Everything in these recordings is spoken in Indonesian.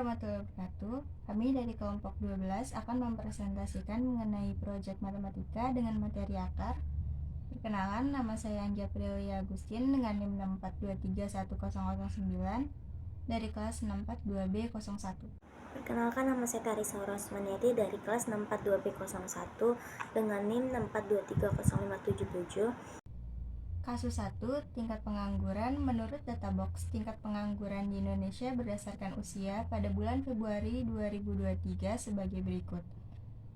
warahmatullahi wabarakatuh. Kami dari kelompok 12 akan mempresentasikan mengenai proyek matematika dengan materi akar. Perkenalan, nama saya Anggia Prilia Agustin dengan NIM 6423109 dari kelas 642B01. Perkenalkan, nama saya Tarisa Rosmaniati dari kelas 642B01 dengan NIM 6430577. Kasus 1, tingkat pengangguran. Menurut data box, tingkat pengangguran di Indonesia berdasarkan usia pada bulan Februari 2023 sebagai berikut.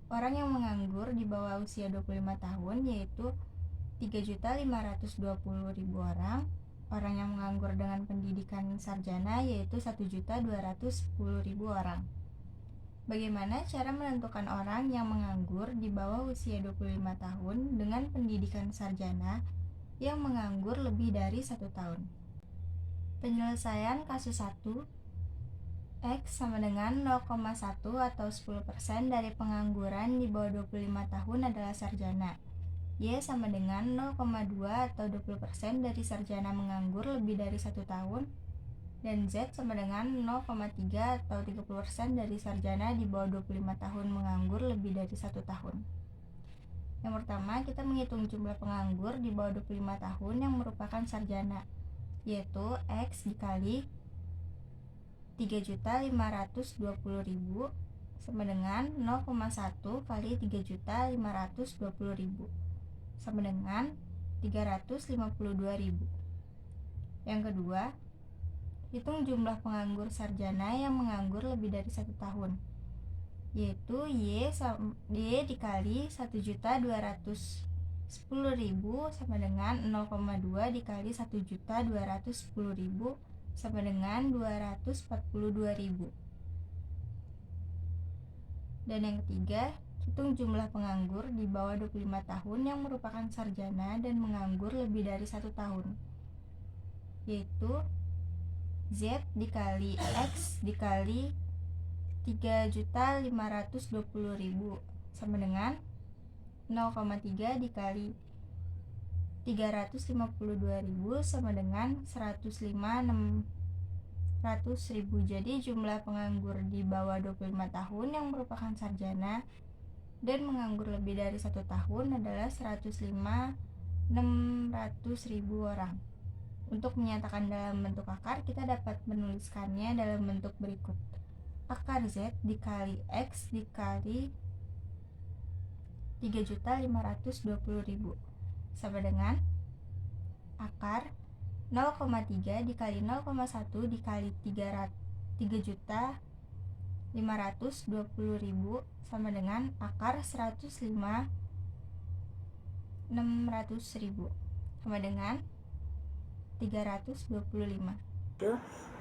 Orang yang menganggur di bawah usia 25 tahun yaitu 3.520.000 orang. Orang yang menganggur dengan pendidikan sarjana yaitu 1.210.000 orang. Bagaimana cara menentukan orang yang menganggur di bawah usia 25 tahun dengan pendidikan sarjana yang menganggur lebih dari 1 tahun? Penyelesaian kasus 1, X sama dengan 0,1 atau 10% dari pengangguran di bawah 25 tahun adalah sarjana. Y sama dengan 0,2 atau 20% dari sarjana menganggur lebih dari 1 tahun. Dan Z sama dengan 0,3 atau 30% dari sarjana di bawah 25 tahun menganggur lebih dari 1 tahun. Yang pertama, kita menghitung jumlah penganggur di bawah 25 tahun yang merupakan sarjana, yaitu X dikali 3.520.000 sama dengan 0,1 kali 3.520.000 sama dengan 352.000. Yang kedua, hitung jumlah penganggur sarjana yang menganggur lebih dari 1 tahun, yaitu Y dikali 1.210.000 sama dengan 0,2 dikali 1.210.000 sama dengan 242.000. Dan yang ketiga, hitung jumlah penganggur di bawah 25 tahun yang merupakan sarjana dan menganggur lebih dari 1 tahun, yaitu Z dikali X dikali 3.520.000 sama dengan 0,3 dikali 352.000 sama dengan 105.600.000. Jadi jumlah penganggur di bawah 25 tahun yang merupakan sarjana dan menganggur lebih dari 1 tahun adalah 105.600.000 orang. Untuk menyatakan dalam bentuk akar, kita dapat menuliskannya dalam bentuk berikut. Akar Z dikali X dikali 3.520.000 sama dengan akar 0,3 dikali 0,1 dikali 3.520.000 sama dengan akar 105.600.000 sama dengan 325. Di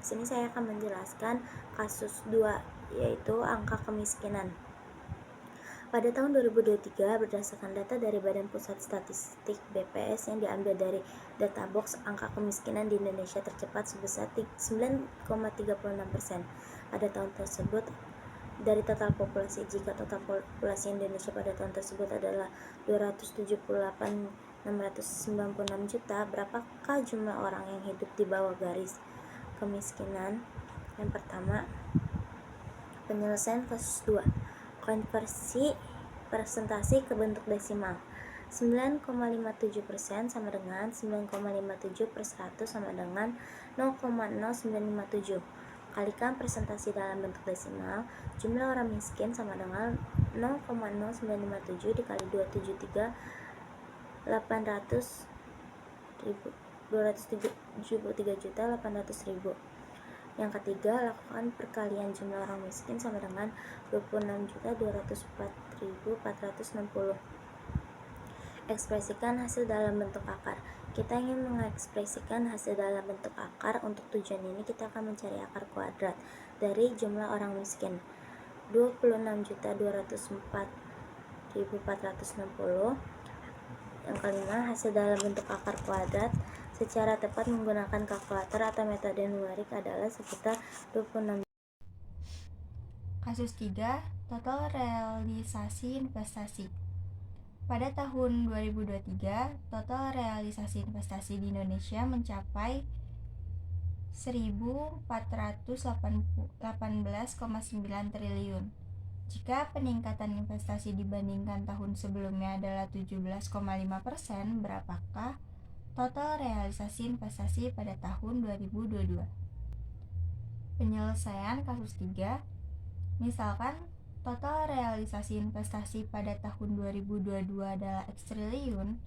sini saya akan menjelaskan kasus 2, yaitu angka kemiskinan. Pada tahun 2023, berdasarkan data dari Badan Pusat Statistik BPS yang diambil dari data box, angka kemiskinan di Indonesia tercepat sebesar 9,36% pada tahun tersebut dari total populasi. Jika total populasi Indonesia pada tahun tersebut adalah 278.696 juta, berapakah jumlah orang yang hidup di bawah garis kemiskinan? Yang pertama, penyelesaian kasus 2, konversi presentasi ke bentuk desimal. 9,57% sama dengan 9,57 per 100 sama dengan 0,0957. Kalikan presentasi dalam bentuk desimal. Jumlah orang miskin sama dengan 0,0957 dikali 273.800.000. Yang ketiga, lakukan perkalian jumlah orang miskin sama dengan 26.204.460. Ekspresikan hasil dalam bentuk akar. Kita ingin mengekspresikan hasil dalam bentuk akar. Untuk tujuan ini kita akan mencari akar kuadrat dari jumlah orang miskin 26.204.460. Yang kelima, hasil dalam bentuk akar kuadrat secara tepat menggunakan kalkulator atau metode numerik adalah sekitar 26. Kasus 3, total realisasi investasi. Pada tahun 2023, total realisasi investasi di Indonesia mencapai 1.418,9 triliun. Jika peningkatan investasi dibandingkan tahun sebelumnya adalah 17,5%, berapakah total realisasi investasi pada tahun 2022? Penyelesaian kasus 3. Misalkan total realisasi investasi pada tahun 2022 adalah X triliun,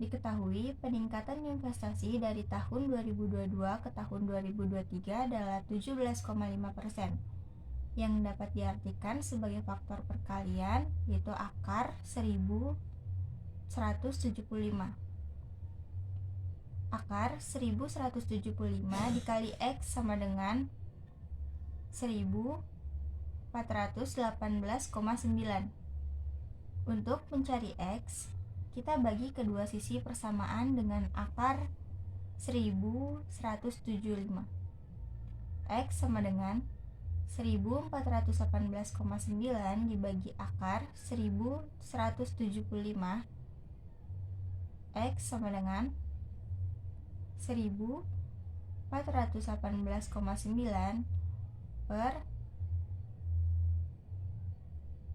diketahui peningkatan investasi dari tahun 2022 ke tahun 2023 adalah 17,5%, yang dapat diartikan sebagai faktor perkalian, yaitu akar 1175. Akar 1175 dikali X sama dengan 1418,9. Untuk mencari X, kita bagi kedua sisi persamaan dengan akar 1175. X sama dengan 1418,9 dibagi akar 1175. X sama dengan 1418,9 per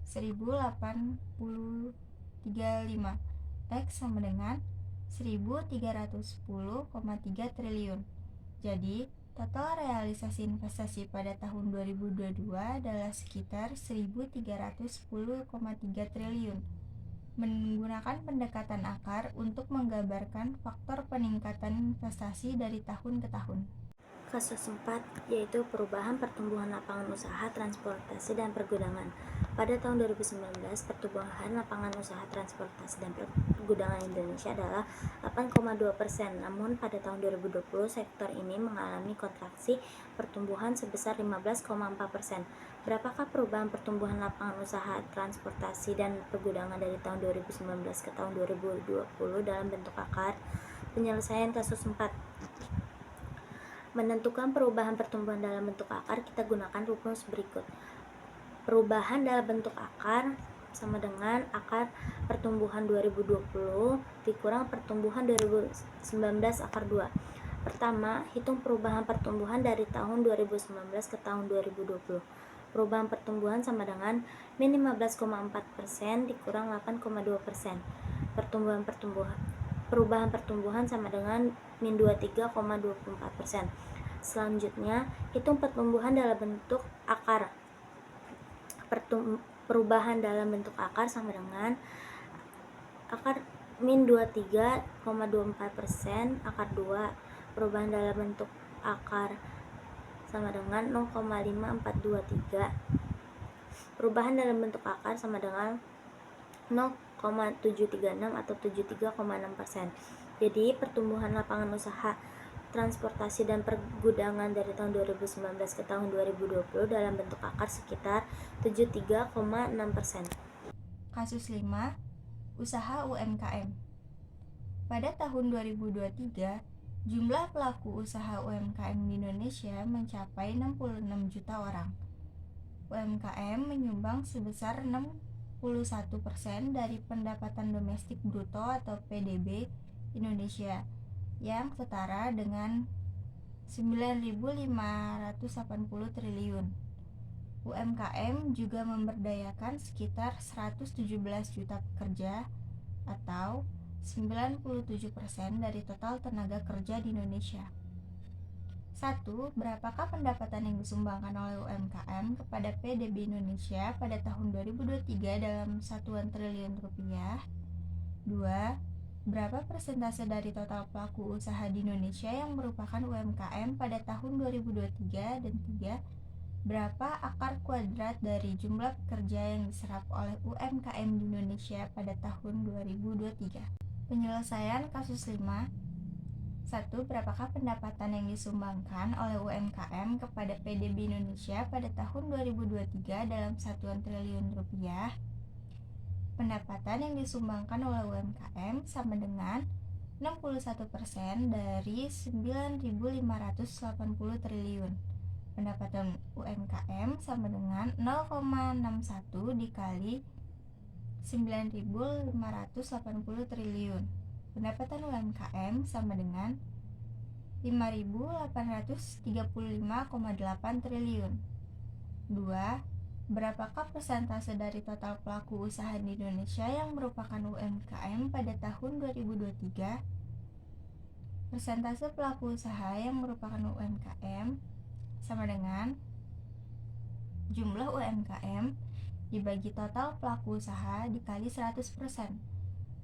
108035. X sama dengan 1310,3 triliun. Jadi, total realisasi investasi pada tahun 2022 adalah sekitar 1310,3 triliun. Menggunakan pendekatan akar untuk menggambarkan faktor peningkatan investasi dari tahun ke tahun. Kasus 4, yaitu perubahan pertumbuhan lapangan usaha, transportasi, dan pergudangan. Pada tahun 2019, pertumbuhan lapangan usaha, transportasi, dan pergudangan Indonesia adalah 8,2%. Namun pada tahun 2020, sektor ini mengalami kontraksi pertumbuhan sebesar 15,4%. Berapakah perubahan pertumbuhan lapangan usaha, transportasi, dan pergudangan dari tahun 2019 ke tahun 2020 dalam bentuk akar? Penyelesaian kasus 4. Menentukan perubahan pertumbuhan dalam bentuk akar, kita gunakan rumus berikut. Perubahan dalam bentuk akar sama dengan akar pertumbuhan 2020 dikurang pertumbuhan 2019 akar 2. Pertama, hitung perubahan pertumbuhan dari tahun 2019 ke tahun 2020. Perubahan pertumbuhan sama dengan min 15,4% dikurang 8,2%. Perubahan pertumbuhan sama dengan min 23,24%. Selanjutnya, hitung pertumbuhan dalam bentuk akar. Perubahan dalam bentuk akar sama dengan akar min 23,24% akar 2. Perubahan dalam bentuk akar sama dengan 0,5423. Perubahan dalam bentuk akar sama dengan 0,736 atau 73,6%. Jadi pertumbuhan lapangan usaha, transportasi, dan pergudangan dari tahun 2019 ke tahun 2020 dalam bentuk akar sekitar 73,6%. Kasus 5. Usaha UMKM. Pada tahun 2023, jumlah pelaku usaha UMKM di Indonesia mencapai 66 juta orang. UMKM menyumbang sebesar 61% dari pendapatan domestik bruto atau PDB Indonesia, yang setara dengan 9.580 triliun. UMKM juga memberdayakan sekitar 117 juta pekerja atau 97% dari total tenaga kerja di Indonesia. 1. Berapakah pendapatan yang disumbangkan oleh UMKM kepada PDB Indonesia pada tahun 2023 dalam satuan triliun rupiah? 2. Berapa persentase dari total pelaku usaha di Indonesia yang merupakan UMKM pada tahun 2023? Dan 3. Berapa akar kuadrat dari jumlah pekerja yang diserap oleh UMKM di Indonesia pada tahun 2023? Penyelesaian kasus 5. 1. Berapakah pendapatan yang disumbangkan oleh UMKM kepada PDB Indonesia pada tahun 2023 dalam satuan triliun rupiah? Pendapatan yang disumbangkan oleh UMKM sama dengan 61% dari 9.580 triliun. Pendapatan UMKM sama dengan 0,61 dikali 9.580 triliun. Pendapatan UMKM sama dengan 5.835,8 triliun. 2. Berapakah persentase dari total pelaku usaha di Indonesia yang merupakan UMKM pada tahun 2023? Persentase pelaku usaha yang merupakan UMKM sama dengan jumlah UMKM dibagi total pelaku usaha dikali 100%.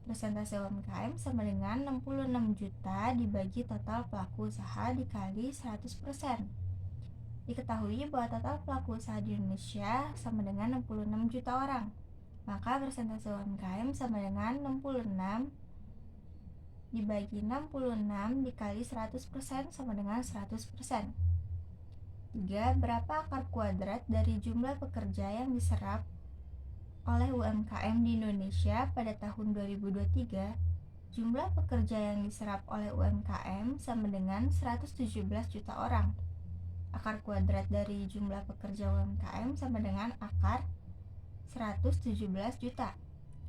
Persentase UMKM sama dengan 66 juta dibagi total pelaku usaha dikali 100%. Diketahui bahwa total pelaku usaha di Indonesia sama dengan 66 juta orang. Maka persentase UMKM sama dengan 66 dibagi 66 dikali 100% sama dengan 100%. 3. Berapa akar kuadrat dari jumlah pekerja yang diserap oleh UMKM di Indonesia pada tahun 2023? Jumlah pekerja yang diserap oleh UMKM sama dengan 117 juta orang. Akar kuadrat dari jumlah pekerja UMKM sama dengan akar 117 juta.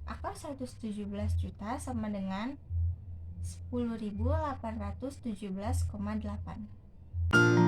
Akar 117 juta sama dengan 10.817,8.